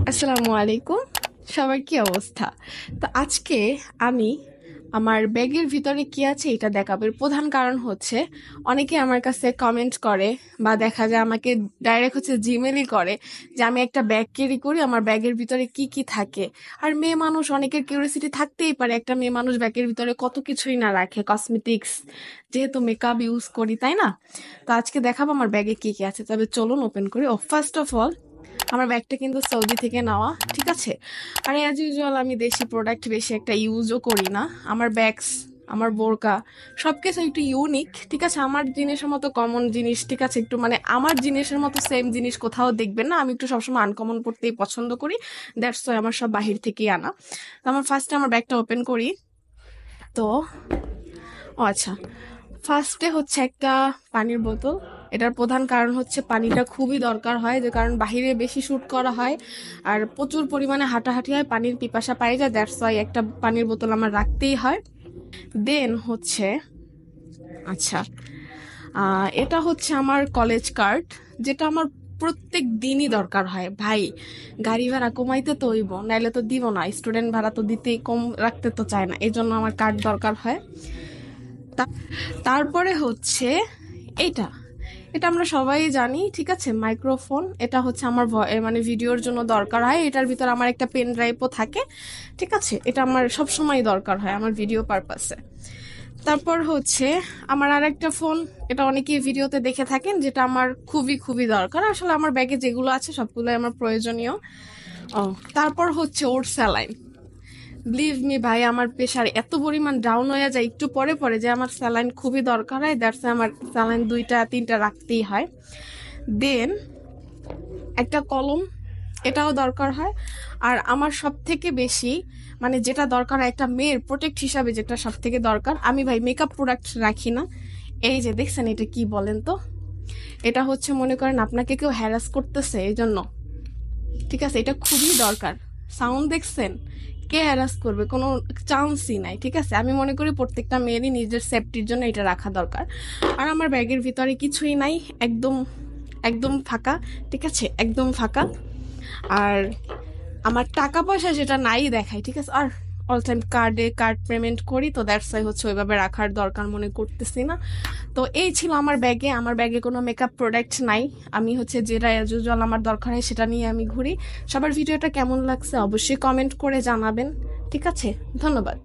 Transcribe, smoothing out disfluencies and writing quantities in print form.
আসসালামু আলাইকুম। সবার কি অবস্থা? তো আজকে আমি আমার ব্যাগের ভিতরে কি আছে এটা দেখাবো। এর প্রধান কারণ হচ্ছে অনেকে আমার কাছে কমেন্ট করে বা দেখা যায় আমাকে ডাইরেক্ট হচ্ছে জিমেলই করে যে আমি একটা ব্যাগ ক্যারি করি, আমার ব্যাগের ভিতরে কি কি থাকে। আর মেয়ে মানুষ, অনেকের কিউরিয়াসিটি থাকতেই পারে, একটা মেয়ে মানুষ ব্যাগের ভিতরে কত কিছুই না রাখে, কসমেটিক্স, যেহেতু মেকআপ ইউজ করি, তাই না? তো আজকে দেখাবো আমার ব্যাগে কি কি আছে। তবে চলুন ওপেন করি। ফার্স্ট অফ অল, আমার ব্যাগটা কিন্তু সৌদি থেকে নেওয়া, ঠিক আছে? আর অ্যাজ ইউজুয়াল আমি দেশি প্রোডাক্ট বেশি একটা ইউজও করি না। আমার ব্যাগস, আমার বোরকা, সবকিছু একটু ইউনিক, ঠিক আছে? আমার জিনিসের মতো কমন জিনিস, ঠিক আছে, একটু মানে আমার জিনিসের মতো সেম জিনিস কোথাও দেখবেন না। আমি একটু সবসময় আনকমন পড়তেই পছন্দ করি, দ্যাটস ওয়াই আমার সব বাহির থেকেই আনা। তো আমার ফার্স্টে আমার ব্যাগটা ওপেন করি। তো আচ্ছা, ফার্স্টে হচ্ছে একটা পানির বোতল। এটার প্রধান কারণ হচ্ছে পানিটা খুবই দরকার হয়, যে কারণ বাহিরে বেশি শুট করা হয় আর প্রচুর পরিমাণে হাঁটাহাঁটি হয়, পানির পিপাসা পাই যায়, দ্যাটস ওয়াই একটা পানির বোতল আমার রাখতেই হয়। দেন হচ্ছে, আচ্ছা, এটা হচ্ছে আমার কলেজ কার্ড, যেটা আমার প্রত্যেক দিনই দরকার হয় ভাই। গাড়ি ভাড়া কমাইতে তো হইব, নাইলে তো দিব না, স্টুডেন্ট ভাড়া তো দিতেই, কম রাখতে তো চায় না, এই জন্য আমার কার্ড দরকার হয়। তারপরে হচ্ছে এটা, এটা আমরা সবাই জানি, ঠিক আছে, মাইক্রোফোন। এটা হচ্ছে আমার মানে ভিডিওর জন্য দরকার হয়। এটার ভিতর আমার একটা পেন ড্রাইভও থাকে, ঠিক আছে? এটা আমার সব সময় দরকার হয় আমার ভিডিও পারপাসে। তারপর হচ্ছে আমার আর একটা ফোন, এটা অনেকেই ভিডিওতে দেখে থাকেন, যেটা আমার খুবই খুবই দরকার। আসলে আমার ব্যাগে যেগুলো আছে সবগুলোই আমার প্রয়োজনীয়। ও, তারপর হচ্ছে ওর স্যালাইন। বিলিভ মি ভাই, আমার প্রেশার এত পরিমাণ ডাউন হয়ে যায় একটু পরে পরে, যে আমার স্যালাইন খুবই দরকার হয়, দ্যাটস আমার স্যালাইন দুইটা তিনটা রাখতেই হয়। দেন একটা কলম, এটাও দরকার হয়। আর আমার সব থেকে বেশি, মানে যেটা দরকার একটা মেয়ের প্রোটেক্ট হিসাবে, যেটা সব থেকে দরকার, আমি ভাই মেকআপ প্রোডাক্ট রাখি না। এই যে দেখছেন, এটা কি বলেন তো? এটা হচ্ছে মনে করেন আপনাকে কেউ হ্যারাস করতেছে, এই জন্য, ঠিক আছে? এটা খুবই দরকার। সাউন্ড দেখছেন? কে হ্যারাস করবে? কোনো চান্সই নাই, ঠিক আছে? আমি মনে করি প্রত্যেকটা মেয়েরই নিজের সেফটির জন্য এটা রাখা দরকার। আর আমার ব্যাগের ভিতরে কিছুই নাই, একদম একদম ফাঁকা, ঠিক আছে, একদম ফাঁকা। আর আমার টাকা পয়সা যেটা নাই দেখাই, ঠিক আছে? আর অল টাইম কার্ড পেমেন্ট করি, তো দ্যাটস ওয়াই হচ্ছে ওইভাবে রাখার দরকার মনে করতেছি না। তো এই ছিল আমার ব্যাগে। আমার ব্যাগে কোনো মেকআপ প্রোডাক্ট নাই। আমি হচ্ছে যেটা ইউজুয়াল আমার দরকার হয় সেটা নিয়ে আমি ঘুরি। সবার ভিডিওটা কেমন লাগছে অবশ্যই কমেন্ট করে জানাবেন, ঠিক আছে? ধন্যবাদ।